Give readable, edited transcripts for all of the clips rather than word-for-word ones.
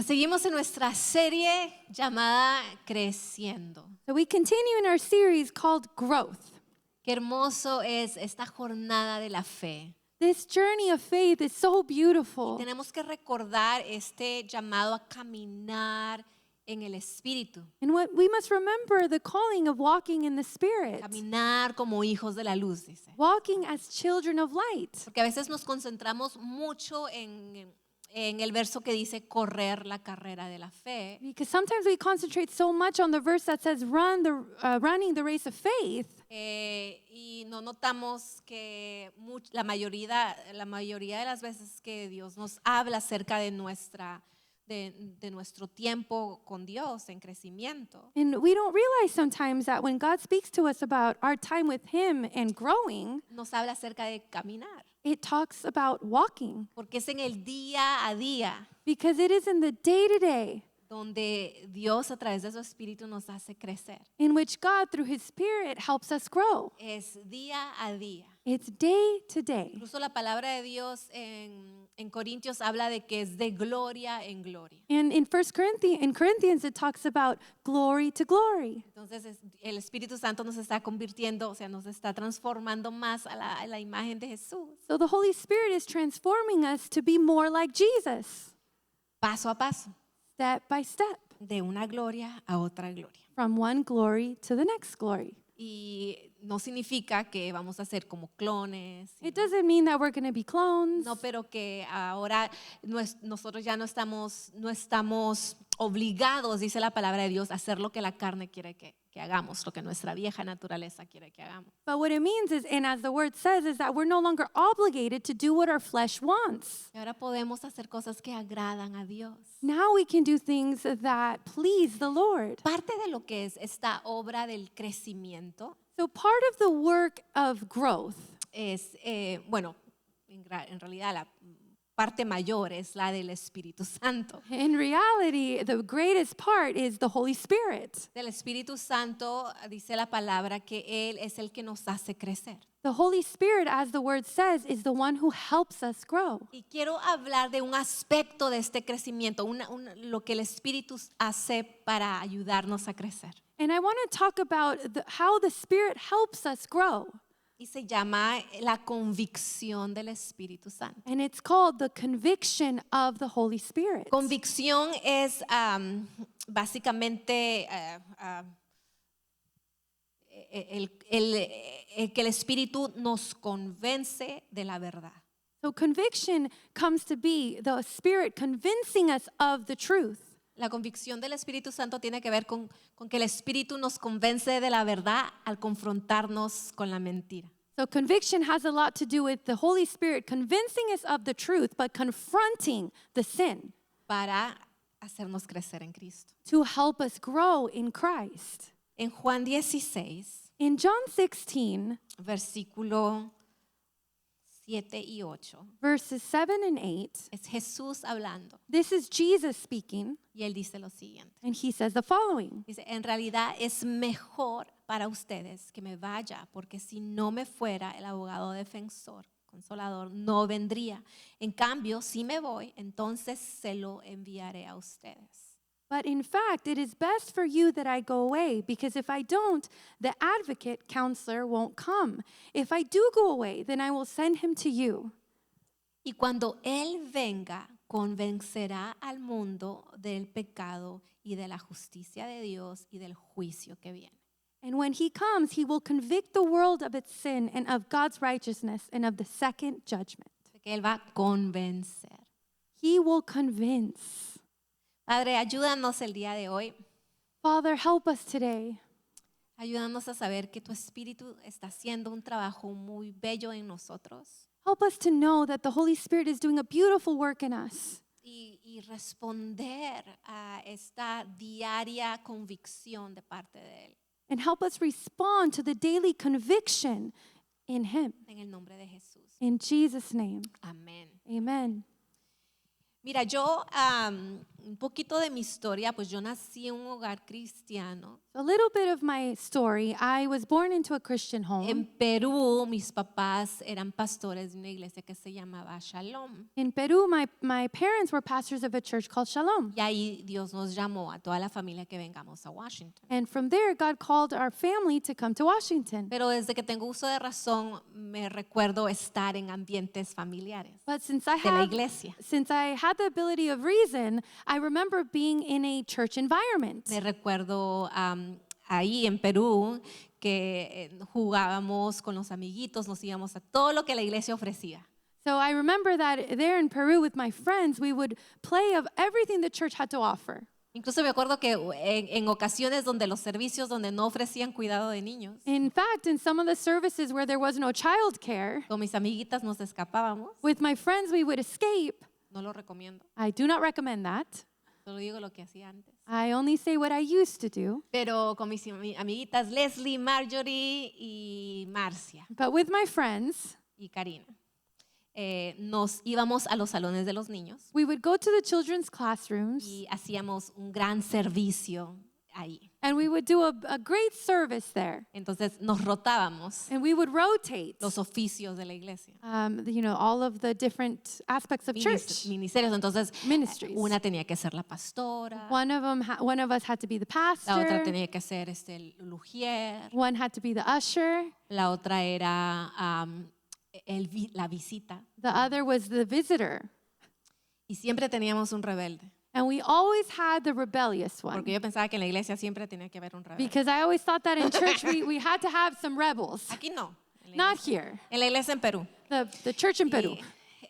seguimos en nuestra serie llamada Creciendo. So we continue in our series called Growth. Qué hermoso es esta jornada de la fe. This journey of faith is so beautiful. Tenemos que recordar este llamado a caminar en el Espíritu. And what we must remember the calling of walking in the Spirit. Caminar como hijos de la luz, dice. Walking as children of light. Porque a veces nos concentramos mucho en el verso que dice correr la carrera de la fe. Because sometimes we concentrate so much on the verse that says running the race of faith. Y no notamos que la mayoría de las veces que Dios nos habla acerca de nuestro tiempo con Dios en crecimiento, And we don't realize sometimes that when God speaks to us about our time with Him and growing, nos habla acerca de caminar, it talks about walking. porque es en el día a día Because it is in the day-to-day donde Dios a través de su Espíritu nos hace crecer. in which God, through His Spirit, helps us grow. Es día a día. It's day to day. Incluso la palabra de Dios en Corintios habla de que es de gloria en gloria. And in Corinthians, it talks about glory to glory. Entonces el Espíritu Santo nos está convirtiendo, o sea, nos está transformando más a la imagen de Jesús. So the Holy Spirit is transforming us to be more like Jesus, Paso a paso, step by step, de una gloria a otra gloria. from one glory to the next glory. Y no significa que vamos a ser como clones. It doesn't mean that we're going to be clones. No, pero que ahora nosotros ya no estamos obligados, dice la palabra de Dios, a hacer lo que la carne quiere que hagamos, lo que nuestra vieja naturaleza quiere que hagamos. But what it means is, and as the word says, is that we're no longer obligated to do what our flesh wants. Y ahora podemos hacer cosas que agradan a Dios. Now we can do things that please the Lord. Parte de lo que es esta obra del crecimiento So part of the work of growth es, bueno, en realidad la parte mayor es la del Espíritu Santo. in reality, the greatest part is the Holy Spirit. Del Espíritu Santo dice la palabra que Él es el que nos hace crecer. The Holy Spirit, as the word says, is the one who helps us grow. Y quiero hablar de un aspecto de este crecimiento, lo que el Espíritu hace para ayudarnos a crecer. And I want to talk about how the Spirit helps us grow. Y se llama la convicción del Espíritu Santo. And it's called the conviction of the Holy Spirit. Convicción es básicamente el que el Espíritu nos convence de la verdad. So conviction comes to be the Spirit convincing us of the truth. La convicción del Espíritu Santo tiene que ver con que el Espíritu nos convence de la verdad al confrontarnos con la mentira. So conviction has a lot to do with the Holy Spirit convincing us of the truth, but confronting the sin Para hacernos crecer en Cristo. to help us grow in Christ. En Juan 16, In John 16, versículo 7 y 8, verses 7 and 8, es Jesús hablando this is Jesus speaking, y Él dice lo siguiente. and He says the following. Dice, en realidad es mejor para ustedes que me vaya, porque si no me fuera, el abogado defensor, consolador, no vendría. En cambio, si me voy, entonces se lo enviaré a ustedes. But in fact, it is best for you that I go away, because if I don't, the advocate, counselor, won't come. If I do go away, then I will send him to you. Y cuando Él venga, convencerá al mundo del pecado y de la justicia de Dios y del juicio que viene. And when he comes, he will convict the world of its sin and of God's righteousness and of the second judgment. Que Él va a convencer. He will convince. Padre, ayúdanos el día de hoy. Father, help us today. Ayúdanos a saber que tu Espíritu está haciendo un trabajo muy bello en nosotros. Help us to know that the Holy Spirit is doing a beautiful work in us. Y responder a esta diaria convicción de parte de Él. And help us respond to the daily conviction in him. En el nombre de Jesús. In Jesus' name, Amén. amen. Mira, yo un poquito de mi historia, pues yo nací en un hogar cristiano. A little bit of my story. I was born into a Christian En home. Perú, mis papás eran pastores de una iglesia que se llamaba Shalom. In Peru, my parents were pastors of a church called Shalom. Y ahí Dios nos llamó a toda la familia que vengamos a Washington. And from there, God called our family to come to Washington. Pero desde que tengo uso de razón, me recuerdo estar en ambientes familiares But de la iglesia. since I had the ability of reason, I remember being in a church environment. Me recuerdo ahí en Perú que jugábamos con los amiguitos, nos íbamos a todo lo que la iglesia ofrecía. So I remember that there in Peru with my friends, we would play of everything the church had to offer. Incluso me acuerdo que en ocasiones donde los servicios donde no ofrecían cuidado de niños, In fact, in some of the services where there was no child care, con mis amiguitas nos escapábamos. with my friends, we would escape. No lo recomiendo, I do not recommend that. solo digo lo que hacía antes. I only say what I used to do. Pero con mis amiguitas Leslie, Marjorie y Marcia But with my friends, y Karina, nos íbamos a los salones de los niños we would go to the children's classrooms y hacíamos un gran servicio ahí. and we would do a great service there. Entonces nos rotábamos And we would rotate, los oficios de la iglesia. all of the different aspects of church Ministerios. Entonces, ministries. una tenía que ser la pastora, One of us had to be the la otra pastor. tenía que ser el lugier, One had to be the usher. la otra era la visita. The other was the visitor. Y siempre teníamos un rebelde, And we always had the rebellious one. porque yo pensaba que en la iglesia siempre tenía que haber un rebelde. Because I always thought that in church we had to have some rebels. Aquí no, en la Not iglesia, here. en la iglesia en Perú. The church in Peru.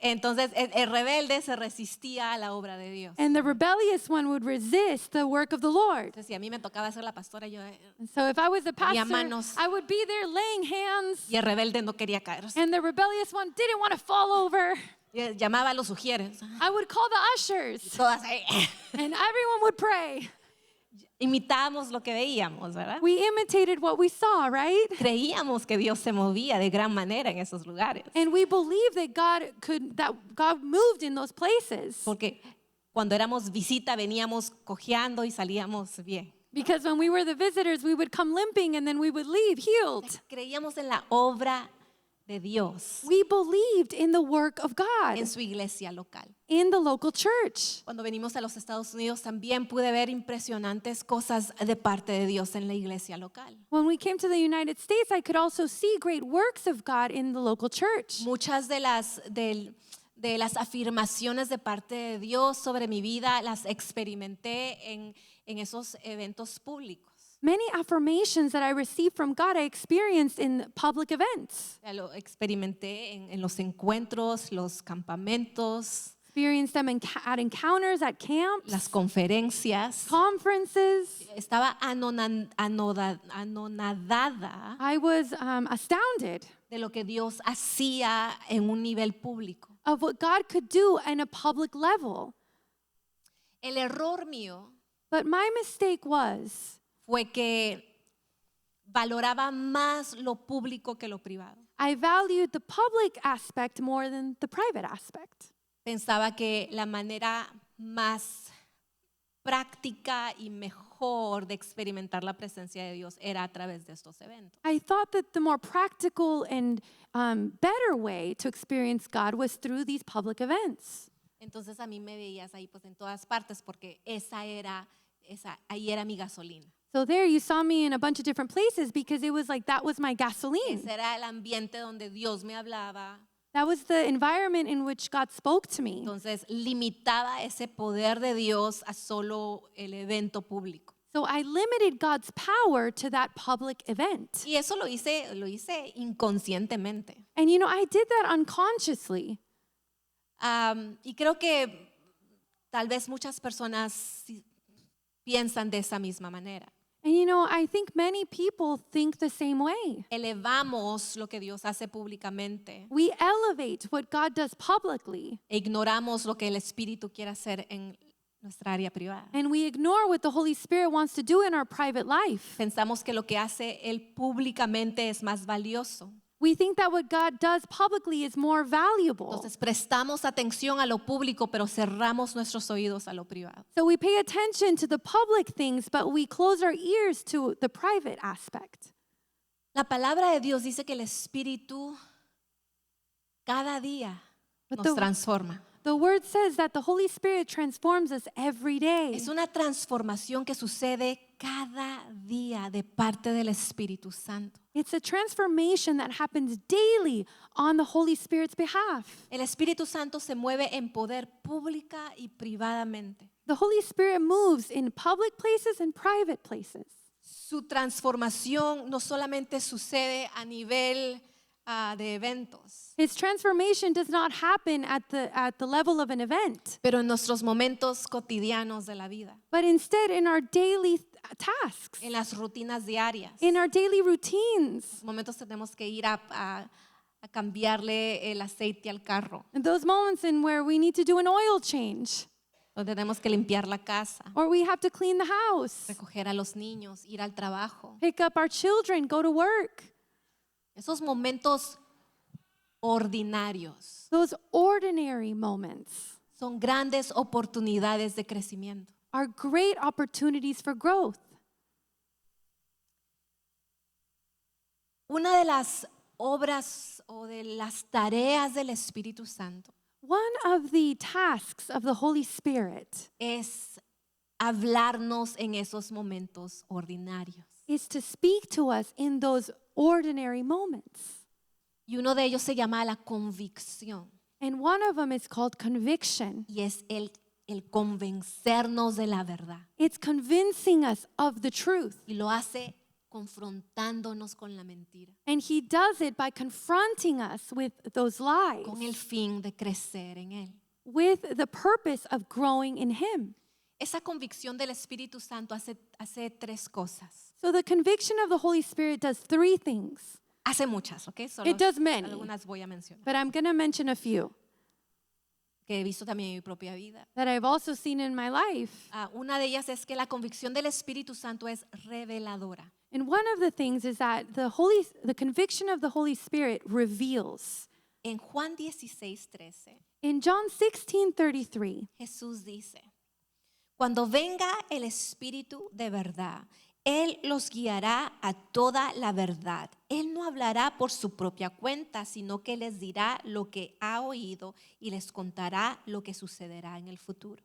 Y entonces el rebelde se resistía a la obra de Dios. And the rebellious one would resist the work of the Lord. Entonces, si a mí me tocaba ser la pastora, yo And so if I was a Ponía pastor, manos. I would be there laying hands. y el rebelde no quería caerse. And the rebellious one didn't want to fall over. Y llamaba a los sugieres. I would call the ushers. Todas ahí. And everyone would pray. Imitábamos lo que veíamos, ¿verdad? We imitated what we saw, right? Creíamos que Dios se movía de gran manera en esos lugares. And we believed that God moved in those places. Porque cuando éramos visita veníamos cojeando y salíamos bien. Because when we were the visitors, we would come limping and then we would leave healed. Creíamos en la obra de Dios We believed in the work of God en su iglesia local. in the local church. Cuando venimos a los Estados Unidos también pude ver impresionantes cosas de parte de Dios en la iglesia local. When we came to the United States, I could also see great works of God in the local church. Muchas de las afirmaciones de parte de Dios sobre mi vida las experimenté en esos eventos públicos. Many affirmations that I received from God, I experienced in public events. Ya lo experimenté en los encuentros, los campamentos, Experienced them at encounters, at camps, las conferencias. conferences. Estaba anonadada I was astounded de lo que Dios hacía en un nivel público. of what God could do in a public level. El error mío But my mistake fue que valoraba más lo público que lo privado. I valued the public aspect more than the private aspect. Pensaba que la manera más práctica y mejor de experimentar la presencia de Dios era a través de estos eventos. I thought that the more practical and better way to experience God was through these public events. Entonces a mí me veías ahí pues en todas partes porque ahí era mi gasolina. So there you saw me in a bunch of different places because it was like that was my gasoline. Ese era el ambiente donde Dios me hablaba. That was the environment in which God spoke to me. Entonces limitaba ese poder de Dios a solo el evento público. So I limited God's power to that public event. Y eso lo hice inconscientemente. And I did that unconsciously. Y creo que tal vez muchas personas piensan de esa misma manera. And I think many people think the same way. Elevamos lo que Dios hace públicamente We elevate what God does publicly, e ignoramos lo que el Espíritu quiere hacer en nuestra área privada. and we ignore what the Holy Spirit wants to do in our private life. Pensamos que lo que hace Él públicamente es más valioso. We think that what God does publicly is more valuable. Entonces prestamos atención a lo público, pero cerramos nuestros oídos a lo privado. So we pay attention to the public things, but we close our ears to the private aspect. La palabra de Dios dice que el Espíritu cada día But nos transforma. The word says that the Holy Spirit transforms us every day. Es una transformación que sucede cada día de parte del Espíritu Santo. It's a transformation that happens daily on the Holy Spirit's behalf. El Espíritu Santo se mueve en poder pública y privadamente. The Holy Spirit moves in public places and private places. Su transformación no solamente sucede a nivel de eventos, His transformation does not happen at the level of an event, pero en nuestros momentos cotidianos de la vida, but instead in our daily tasks, en las rutinas diarias. in our daily routines. En momentos tenemos que ir a cambiarle el aceite al carro, In those moments in where we need to do an oil change, donde tenemos que limpiar la casa, or we have to clean the house, recoger a los niños, ir al trabajo. pick up our children, go to work. Esos momentos ordinarios Those ordinary moments son grandes oportunidades de crecimiento. are great opportunities for growth. Una de las obras o de las tareas del Espíritu Santo One of the tasks of the Holy Spirit es hablarnos en esos momentos ordinarios. is to speak to us in those ordinary moments. Y uno de ellos se llama la convicción And one of them is called conviction. y es el convencernos de la verdad. It's convincing us of the truth. Y lo hace confrontándonos con la mentira, And he does it by confronting us with those lies, con el fin de crecer en Él. with the purpose of growing in him. Esa convicción del Espíritu Santo hace tres cosas. So the conviction of the Holy Spirit does three things, Hace muchas, ¿ok? Solo It does many. algunas voy a mencionar, but I'm going to mention a few que he visto también en mi propia vida. that I've also seen in my life. Una de ellas es que la convicción del Espíritu Santo es reveladora. And one of the things is that the conviction of the Holy Spirit reveals. En Juan 16:13, In John 16:33, Jesús dice, cuando venga el Espíritu de verdad, Él los guiará a toda la verdad. Él no hablará por su propia cuenta, sino que les dirá lo que ha oído y les contará lo que sucederá en el futuro.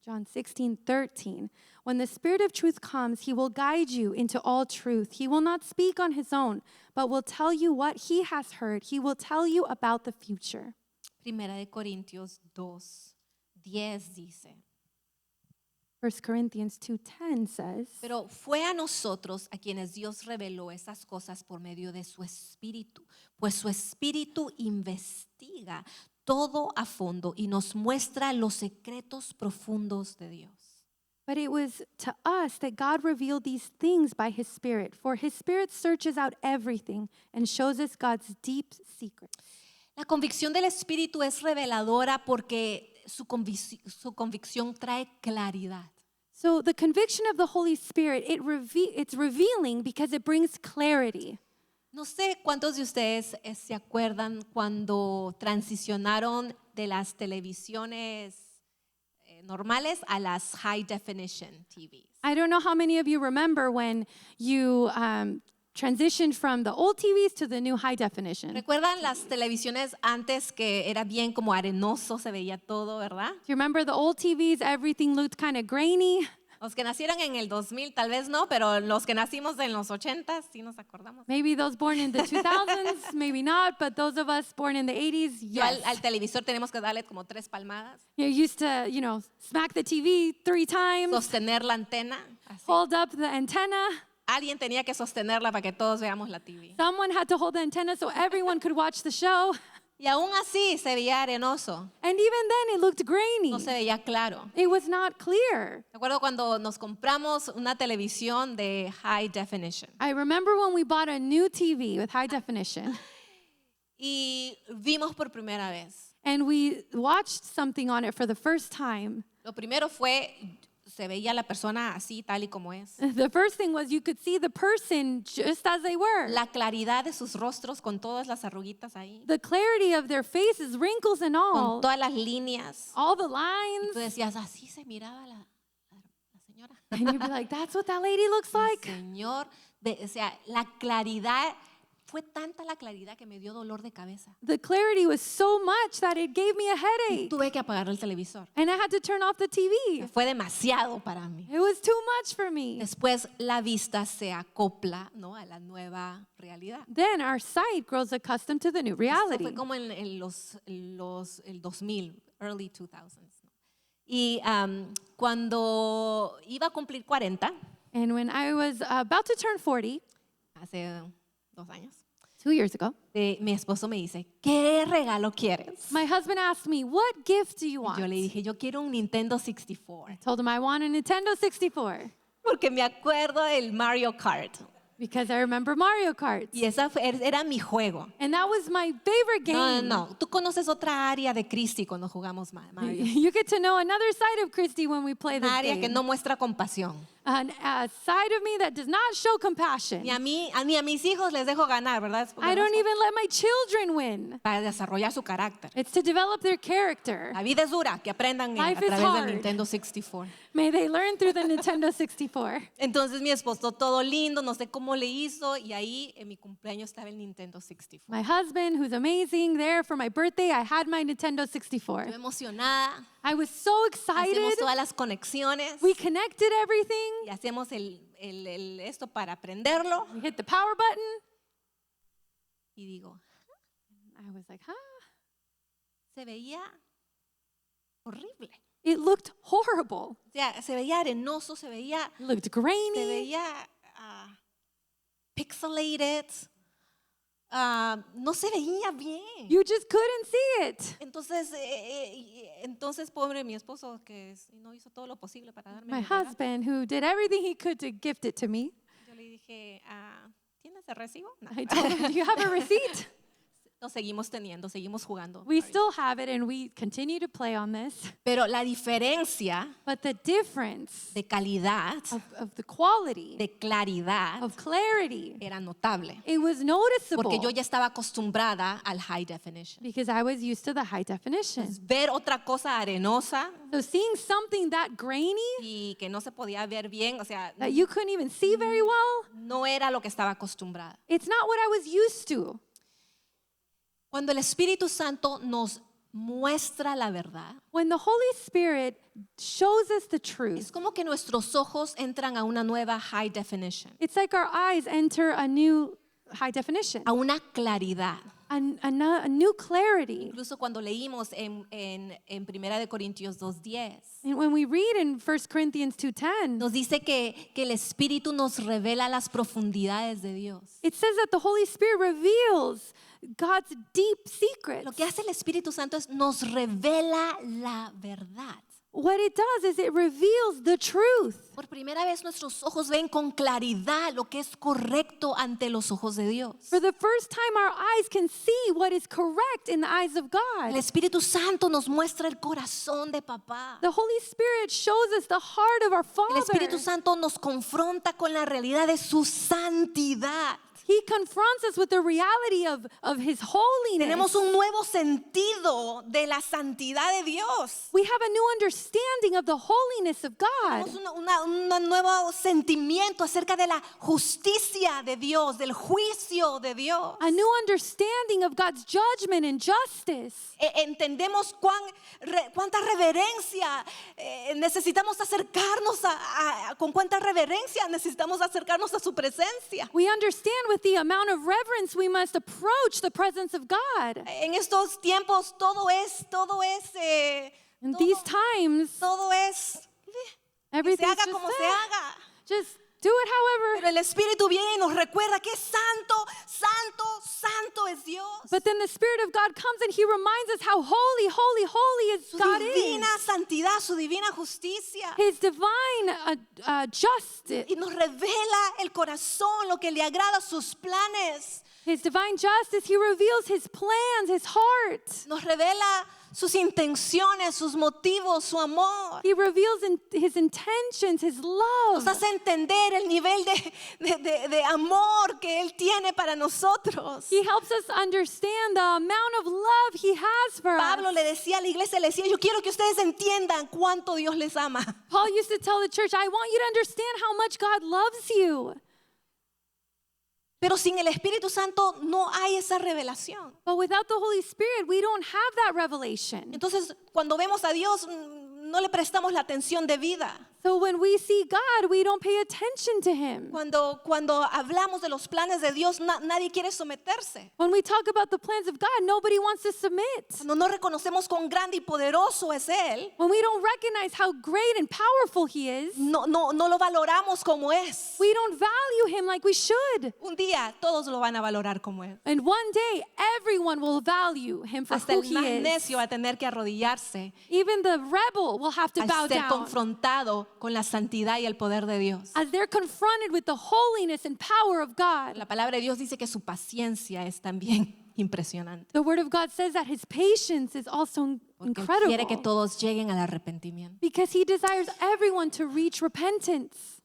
John 16:13, when the Spirit of truth comes, he will guide you into all truth. He will not speak on his own, but will tell you what he has heard. He will tell you about the future. Primera de Corintios 2:10 dice, 1 Corinthians 2:10 says, pero fue a nosotros a quienes Dios reveló esas cosas por medio de su Espíritu, pues su Espíritu investiga todo a fondo y nos muestra los secretos profundos de Dios. but it was to us that God revealed these things by his Spirit, for his Spirit searches out everything and shows us God's deep secrets. La convicción del Espíritu es reveladora porque su convicción trae claridad. So the conviction of the Holy Spirit, it's revealing because it brings clarity. No sé cuántos de ustedes se acuerdan cuando transicionaron de las televisiones normales a las high definition TVs. I don't know how many of you remember when you transitioned from the old TVs to the new high definition. Do ¿Recuerdan las televisiones antes que era bien como arenoso, se veía todo, verdad? you remember the old TVs? Everything looked kind of grainy. Los que nacieron en el 2000 tal vez no, pero los que nacimos en los 80 sí nos acordamos. Maybe those born in the 2000s, maybe not, but those of us born in the 80s, Yo yes. al televisor tenemos que darle como 3 palmadas, You used to, smack the TV 3 times, sostener la antena, así. hold up the antenna. Alguien tenía que sostenerla para que todos veamos la TV. Someone had to hold the antenna so everyone could watch the show. Y aún así se veía arenoso, And even then, it looked grainy. no se veía claro. It was not clear. Recuerdo cuando nos compramos una televisión de high definition I remember when we bought a new TV with high definition, y vimos por primera vez. and we watched something on it for the first time. Lo primero fue se veía la persona así, tal y como es. The first thing was you could see the person just as they were. La claridad de sus rostros con todas las arruguitas ahí, The clarity of their faces, wrinkles and con all todas las líneas. the Tú lines. decías, así se miraba la señora. And you'd be like, that's what that lady looks like. Señor, o sea, la claridad, fue tanta la claridad que me dio dolor de cabeza. The clarity was so much that it gave me a headache. Tuve que apagar el televisor. And I had to turn off the TV. Fue demasiado para mí. It was too much for me. Después la vista se acopla, ¿no?, a la nueva realidad. Then our sight grows accustomed to the new Esto reality. fue como en el 2000, early 2000s. ¿no? Y cuando iba a cumplir 40, And when I was about to turn 40, hace 2 años, 2 years ago, mi esposo me dice, ¿qué regalo quieres? my husband asked me, what gift do you Y want? yo le dije, yo quiero un Nintendo 64. Told him I want a Nintendo 64 Porque me acuerdo del Mario Kart. because I remember Mario Kart. Y esa era mi juego. And that was my favorite game. No. Tú conoces otra área de Cristi cuando jugamos Mario. You get to know another side of Christy when we play this Una área game. que no muestra compasión. A side of me that does not show compassion. Ni a mis hijos les dejo ganar, ¿verdad? I don't even let my children win. Para desarrollar su carácter. It's to develop their character. La vida es dura, que aprendan a Life is través del hard. Nintendo 64. May they learn through the Nintendo 64. Entonces mi esposo todo lindo, no sé cómo le hizo, y ahí en mi cumpleaños estaba el Nintendo 64. My husband, who's amazing, there for my birthday, I had my Nintendo 64. Estoy emocionada, I was so hacemos excited. todas las conexiones We connected everything. y hacemos esto para aprenderlo. We hit the power button. Y digo, I was like, huh? se veía horrible. It looked horrible. O sea, se veía arenoso, se veía It looked grainy. Pixelated. No se veía bien. You just couldn't see it. Entonces, pobre mi esposo, que no hizo todo lo posible para darme My mi regalo. husband, who did everything he could to gift it to me, Yo le dije, ¿tienes el recibo? No. I told him, do you have a receipt? Lo seguimos teniendo, seguimos jugando. We still have it and we continue to play on this. Pero la diferencia But the difference de calidad, of the quality, de claridad, of clarity, era notable. it was noticeable Porque yo ya estaba acostumbrada al high definition. because I was used to the high definition. Ver otra cosa arenosa So seeing something that grainy y que no se podía ver bien, o sea, that you couldn't even see very well, no era lo que estaba acostumbrada. it's not what I was used to. Cuando el Espíritu Santo nos muestra la verdad, When the Holy Spirit shows us the truth, es como que nuestros ojos entran a una nueva high definition, it's like our eyes enter a new high definition, a una claridad. a new clarity. Incluso cuando leímos en 1 de Corintios 2:10, And when we read in 1 Corinthians 2:10, nos dice que el Espíritu nos revela las profundidades de Dios. it says that the Holy Spirit reveals God's deep secrets. Lo que hace el Espíritu Santo es nos revela la verdad. What it does is it reveals the truth. Por primera vez nuestros ojos ven con claridad lo que es correcto ante los ojos de Dios. For the first time, our eyes can see what is correct in the eyes of El God. Espíritu Santo nos muestra el corazón de papá. The Holy Spirit shows us the heart of our El Espíritu Father. Santo nos confronta con la realidad de su santidad. He confronts us with the reality of His holiness. Tenemos un nuevo sentido de la santidad de Dios. We have a new understanding of the holiness of God. Tenemos un nuevo sentimiento acerca de la justicia de Dios, del juicio de Dios. A new understanding of God's judgment and justice. Entendemos cuánta reverencia necesitamos acercarnos con cuánta reverencia necesitamos acercarnos a su presencia. We understand with the amount of reverence we must approach the presence of God. En estos tiempos todo es In these times, todo es que se everything's haga just como se there. haga. Just do it however. Pero el Espíritu viene y nos recuerda que santo, santo, santo es Dios. But then the Spirit of God comes and He reminds us how holy, holy, holy is Su God divina is. santidad, su divina justicia. His divine justice. Y nos revela el corazón, lo que le agrada, sus planes, His divine justice, he reveals his plans, his heart. Nos revela sus intenciones, sus motivos, su amor. He reveals his intentions, his love. Nos hace entender el nivel de amor que Él tiene para nosotros. He helps us understand the amount of love he has for Pablo us. le decía a la iglesia, le decía, yo quiero que ustedes entiendan cuánto Dios les ama. Paul used to tell the church, I want you to understand how much God loves you. Pero sin el Espíritu Santo no hay esa revelación. But without the Holy Spirit, we don't have that revelation. Entonces, cuando vemos a Dios, no le prestamos la atención debida. So when we see God, we don't pay attention to him. Cuando hablamos de los planes de Dios, nadie quiere someterse. When we talk about the plans of God, nobody wants to submit. Cuando no reconocemos cuán grande y poderoso es Él, When we don't recognize how great and powerful he is, no lo valoramos como es. we don't value him like we should. Un día todos lo van a valorar como es. And one day, everyone will value him for Hasta who el he más is. necio va a tener que arrodillarse Even the rebel will have to bow al ser down confrontado con la santidad y el poder de Dios. as they're confronted with the holiness and power of God. La palabra de Dios dice que su paciencia es también impresionante. The word of God says that his patience is also Porque Él quiere que incredible todos lleguen al arrepentimiento. because he desires everyone to reach repentance.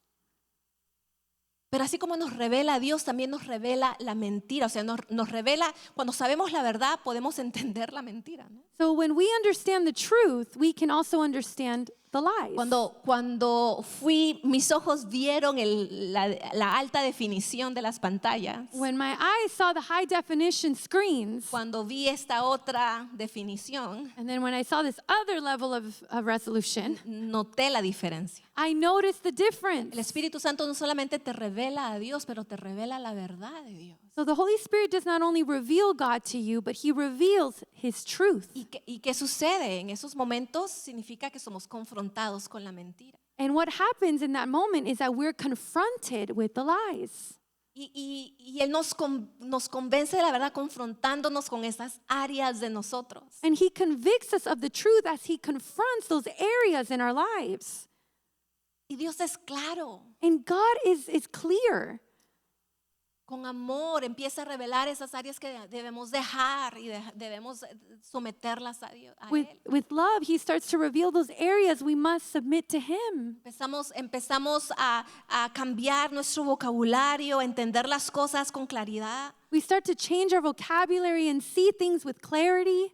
Pero así como nos revela Dios, también nos revela la mentira. O sea, nos revela, cuando sabemos la verdad, podemos entender la mentira, ¿no? So when we understand the truth, we can also understand the lies. Cuando mis ojos vieron la alta definición de las pantallas, When my eyes saw the high definition screens, cuando vi esta otra definición, and then when I saw this other level of resolution, noté la diferencia. I noticed the El difference. Espíritu Santo no solamente te revela a Dios, pero te revela la verdad de Dios. So the Holy Spirit does not only reveal God to you, but he reveals his truth. ¿Y qué sucede? En esos momentos significa que somos confrontados con la mentira. And what happens in that moment is that we're confronted with the lies. Y Él nos convence de la verdad confrontándonos con esas áreas de nosotros. And he convicts us of the truth as he confronts those areas in our lives. Y Dios es claro. And God is clear. Con amor empieza a revelar esas áreas que debemos dejar y debemos someterlas a Dios, a Él. With love, he starts to reveal those areas we must submit to him. Empezamos a cambiar nuestro vocabulario, a entender las cosas con claridad. We start to change our vocabulary and see things with clarity.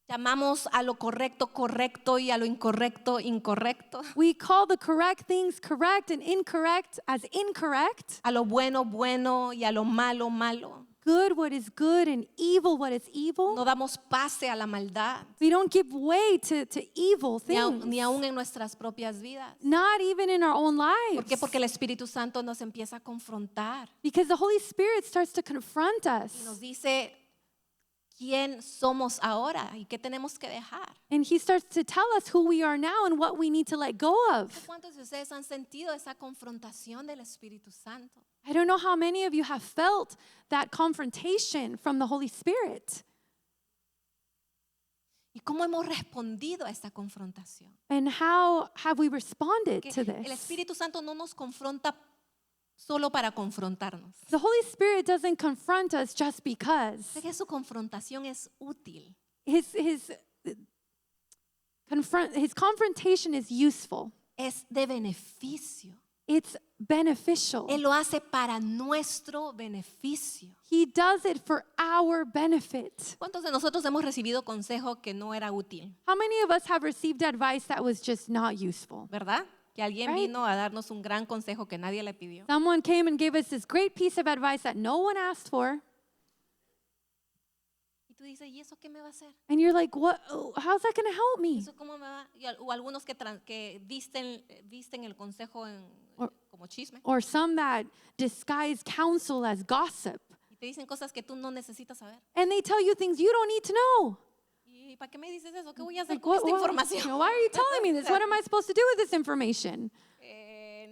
Llamamos a lo correcto correcto y a lo incorrecto incorrecto. We call the correct things correct and incorrect as incorrect. A lo bueno bueno y a lo malo malo. Good what is good and evil what is evil. No damos pase a la maldad, We don't give way to evil things. ni aún en nuestras propias vidas. Not even in our own ¿Por qué? lives. Porque el Espíritu Santo nos empieza a confrontar Because the Holy Spirit starts to confront y nos us. dice quién somos ahora y qué tenemos que dejar. And he starts to tell us who we are now and what we need to let go of. ¿Cuántos de ustedes han sentido esa confrontación del Espíritu Santo? I don't know how many of you have felt that confrontation from the Holy Spirit. ¿Y cómo hemos respondido a esta confrontación? And how have we responded Que to el this? Espíritu Santo no nos confronta solo para confrontarnos. The Holy Spirit doesn't confront us just because. Sé que su confrontación es útil. His confrontation is useful. Es de beneficio. It's beneficial. Él lo hace para nuestro beneficio. He does it for our benefit. ¿Cuántos de nosotros hemos recibido consejo que no era útil? How many of us have received advice that was just not useful? ¿Verdad? Que alguien Right. vino a darnos un gran consejo que nadie le pidió. Someone came and gave us this great piece of advice that no one asked for. Y tú dices, ¿y eso qué me va a hacer? And you're like, what? How's that going to help me? ¿Eso cómo me va? O algunos que visten el consejo como chisme. Or some that disguise counsel as gossip. Y te dicen cosas que tú no necesitas saber. And they tell you things you don't need to know. ¿Y para qué me dices eso? ¿Qué voy a hacer Like, con esta información? why are you telling me this? What am I supposed to do with this information?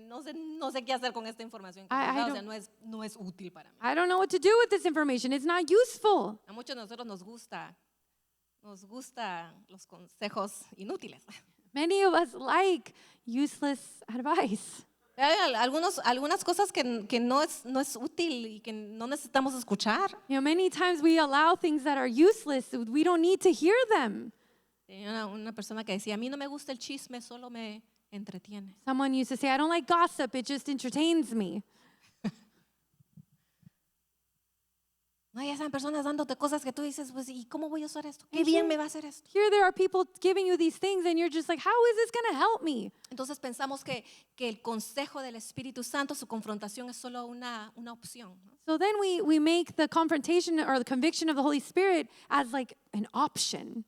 No sé qué hacer con esta información. Que I me da, o don't- sea, no es útil para mí. I don't know what to do with this information. It's not useful. A muchos de nosotros nos gusta los consejos inútiles. Many of us like useless advice. Hay algunas cosas que no es útil y que no necesitamos escuchar. Many times we allow things that are useless. We don't need to hear them. Tenía una persona que decía, a mí no me gusta el chisme, solo me entretiene. Someone used to say, I don't like gossip, it just entertains me. No, ya están personas dándote cosas que tú dices, pues, ¿y cómo voy a usar esto? ¿Qué bien me va a hacer esto? Here there are people giving you these things, and you're just like, how is this going to help me? Entonces pensamos que el consejo del Espíritu Santo, su confrontación es solo una opción, ¿no? So then we make the confrontation or the conviction of the Holy Spirit as like an option.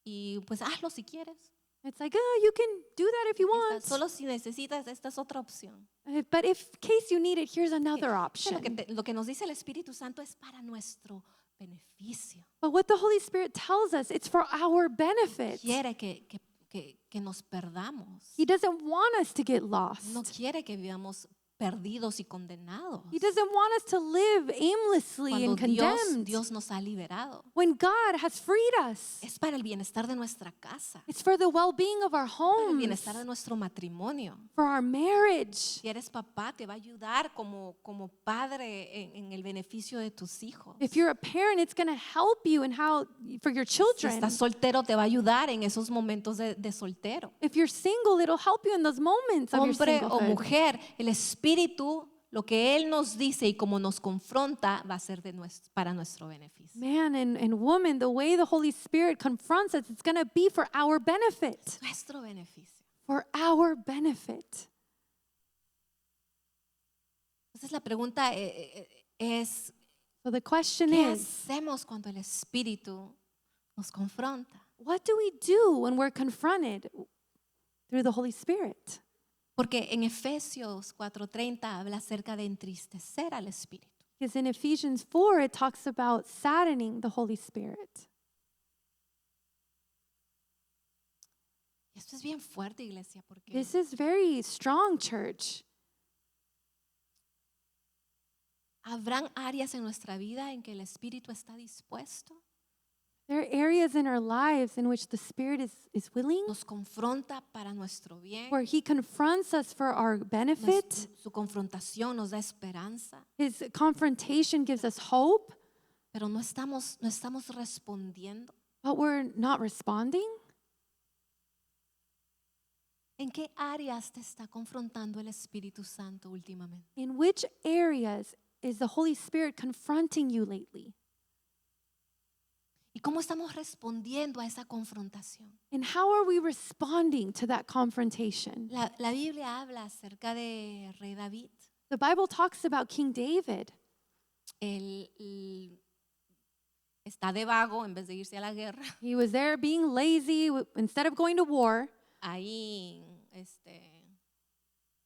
Y pues hazlo si quieres. It's like, oh, you can do that if you want. Solo si necesitas, esta es otra opción. But if in case you need it, here's another Lo option. lo que nos dice el Espíritu Santo es para nuestro beneficio. But what the Holy Spirit tells us, it's for our benefit. Quiere que nos perdamos. He doesn't want us to get lost. No quiere que vivamos perdidos y condenados. He doesn't want us to live aimlessly and Cuando condemned. Dios nos ha liberado. When God has freed us, Es para el bienestar de nuestra casa, it's for the well-being of our para el homes, bienestar de nuestro matrimonio. for our marriage. Si eres papá, te va a ayudar como padre en el beneficio de tus hijos. If you're a parent, it's going to help you in how for your Si children. estás soltero, te va a ayudar en esos momentos de soltero. If you're single, it'll help you in those moments of your Hombre o singlehood. mujer, el Espíritu, lo que Él nos dice y como nos confronta, va a ser para nuestro beneficio. Man and woman, the way the Holy Spirit confronts us, it's going to be for our benefit. Nuestro beneficio. For our benefit. Entonces la pregunta es, So the question ¿qué is, hacemos cuando el Espíritu nos confronta? what do we do when we're confronted through the Holy Spirit? Porque en Efesios 4:30 habla acerca de entristecer al Espíritu. Because in Ephesians 4, it talks about saddening the Holy Spirit. Y esto es bien fuerte, iglesia, porque This is very strong, church. habrán áreas en nuestra vida en que el Espíritu está dispuesto, There are areas in our lives in which the Spirit is willing, nos confronta para nuestro bien. where He confronts us for our benefit. Su confrontación nos da esperanza, His confrontation gives us hope, pero no estamos respondiendo. but we're not responding. ¿En qué áreas te está confrontando el Espíritu Santo últimamente? In which areas is the Holy Spirit confronting you lately? ¿Y cómo estamos respondiendo a esa confrontación? And how are we responding to that confrontation? La Biblia habla acerca de Rey David. The Bible talks about King David. Él está de vago en vez de irse a la guerra. He was there being lazy instead of going to war. Ahí,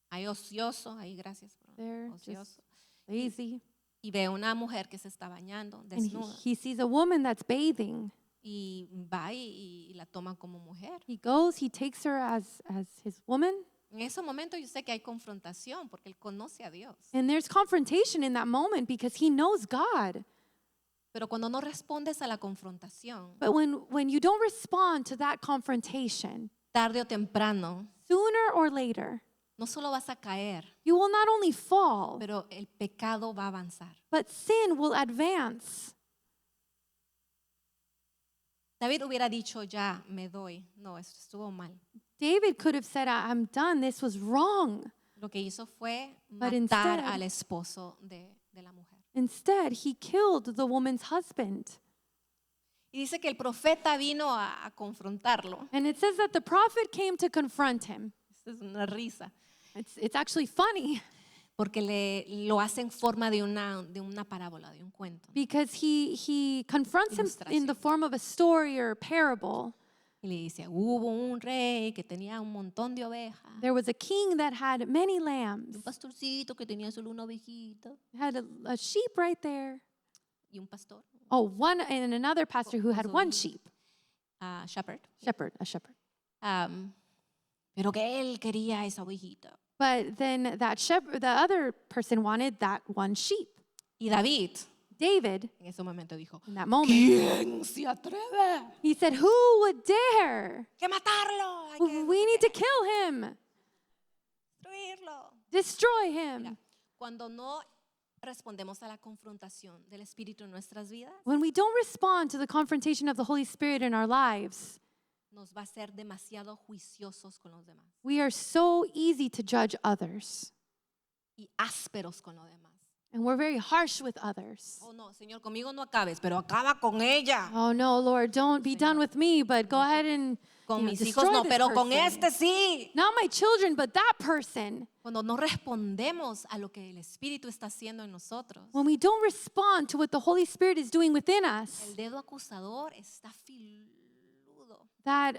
ahí ocioso, ahí gracias, There, ocioso. Lazy. Y ve una mujer que se está bañando, And desnuda, he sees a woman that's bathing. y va y la toma como mujer. He goes, he takes her as his woman. En ese momento yo sé que hay confrontación porque él conoce a Dios. And there's confrontation in that moment because he knows God. Pero cuando no respondes a la confrontación, But when you don't respond to that confrontation, tarde o temprano, sooner or later, no solo vas a caer, you will not only fall, pero el pecado va a avanzar. but sin will advance. David hubiera dicho, ya, me doy. No, esto estuvo mal. David could have said, I'm done. This was wrong. Lo que hizo fue But matar instead- al esposo de la mujer. Instead, he killed the woman's husband. Y dice que el profeta vino a confrontarlo. And it says that the prophet came to confront him. Esto es una risa. It's actually funny Porque lo hace en forma de una parábola, de un cuento. because he confronts him in the Ilustración. form of a story or a parable. Y le dice, hubo un rey que tenía un montón de ovejas. There was a king that had many Un lambs, pastorcito que tenía solo una ovejita. had a sheep right there. Y un pastor, Oh, one and another pastor who had one sheep, shepherd. a shepherd. Pero que él quería esa ovejita. But then that shepherd, the other person wanted that one sheep. Y David David, En ese momento dijo, in that moment, ¿quién se atreve? he said, who would dare? Hay que matarlo, hay que We need to kill him, destruirlo. destroy him. Mira, cuando no respondemos a la confrontación del Espíritu en nuestras vidas, When we don't respond to the confrontation of the Holy Spirit in our lives, nos va a ser demasiado juiciosos con los demás we are so easy to judge others. y ásperos con los demás. And we're very harsh with others. Oh no, Señor, conmigo no acabes, pero acaba con ella. Oh no, Lord, don't be done with me, but go ahead and Con you know, mis destroy hijos no, this pero con person. este sí. Not my children, but that person. Cuando no respondemos a lo que el Espíritu está haciendo en nosotros, When we don't respond to what the Holy Spirit is doing within us, el dedo acusador está filudo. that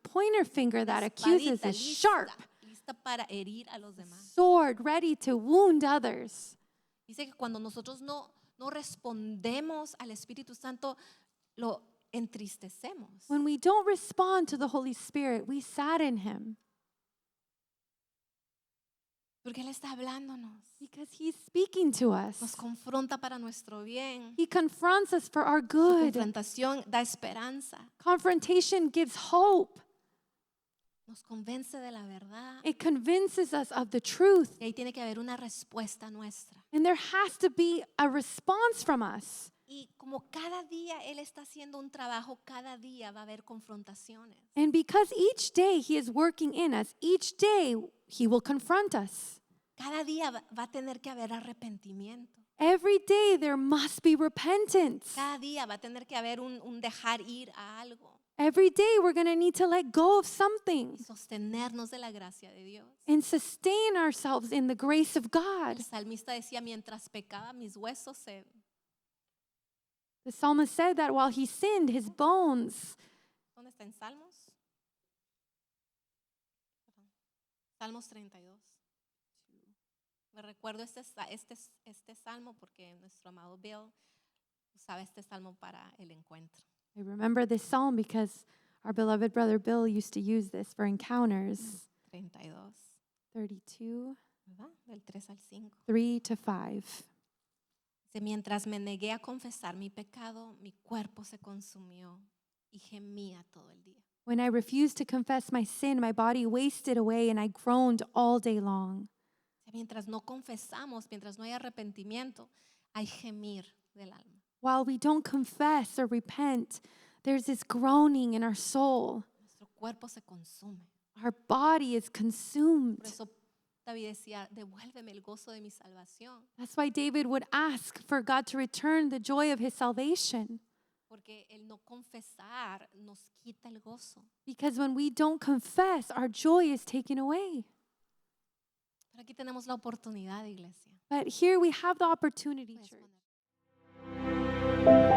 pointer finger that accuses Espadita is sharp, lista para herir a los demás. sword ready to wound others. Dice que cuando nosotros no respondemos al Espíritu Santo, lo entristecemos. When we don't respond to the Holy Spirit, we sadden him Porque Él está hablándonos. because he's speaking to Nos us. confronta para nuestro bien. He confronts us for our Su good. confrontación da esperanza. Confrontation gives hope. Nos convence de la verdad. It convinces us of the truth. Y ahí tiene que haber una respuesta nuestra. And there has to be a response from us. Y como cada día Él está haciendo un trabajo, cada día va a haber confrontaciones. And because each day he is working in us, each day he will confront us. Cada día va a tener que haber arrepentimiento. Every day there must be repentance. Cada día va a tener que haber un dejar ir a algo. Every day we're going to need to let go of something Y sostenernos de la gracia de Dios. and sustain ourselves in the grace of God. El salmista decía, mientras pecaba, mis huesos se... The psalmist said that while he sinned, his bones, ¿Dónde está en Salmos? Perdón. Salmos 32. Me recuerdo este salmo porque nuestro amado Bill usaba este salmo para el encuentro. I remember this psalm because our beloved brother Bill used to use this for encounters. 32, 32, ¿verdad? Del 3 al 5. 3 to 5. Dice, mientras me negué a confesar mi pecado, mi cuerpo se consumió y gemía todo el día. When I refused to confess my sin, my body wasted away and I groaned all day long. Mientras no confesamos, mientras no hay arrepentimiento, hay gemir del alma. While we don't confess or repent, there's this groaning in our soul. Nuestro cuerpo se consume. Our body is consumed. Por eso David decía, devuélveme el gozo de mi salvación. That's why David would ask for God to return the joy of his salvation. Porque el no confesar nos quita el gozo. Because when we don't confess, our joy is taken away. Pero aquí tenemos la oportunidad, iglesia. But here we have the opportunity, Puedes church. poner.